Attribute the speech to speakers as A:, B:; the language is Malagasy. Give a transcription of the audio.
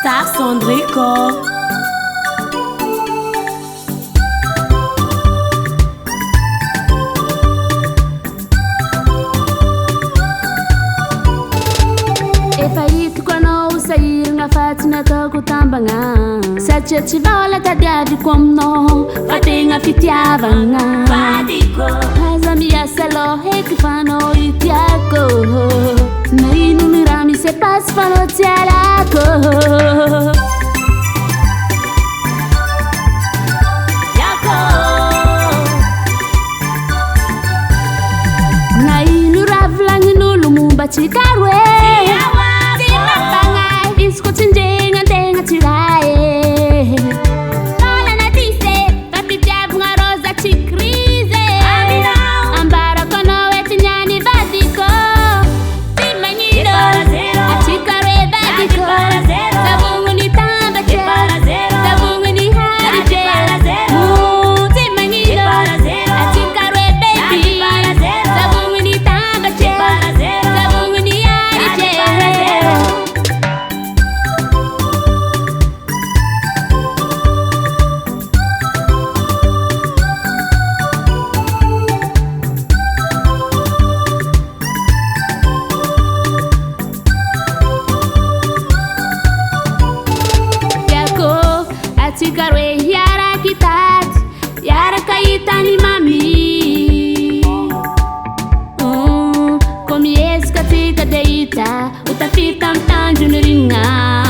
A: Gustavo Sondrico.
B: Efa hitako anao sahiragna fa tsy nataoko tambagna satria tsy vola tadiaviko aminao fa tegna fitiavagna aza miasa aloha eky fa anao itiako na ino ny raha misy pasy fa anao tsy alako na ino raha volagnin'olo momba tsikaro e Tsikaro e hiaraka itady hiaraka hitany mami ko miezaka tsika dia hita ho tafita amin'ny tandrony rinina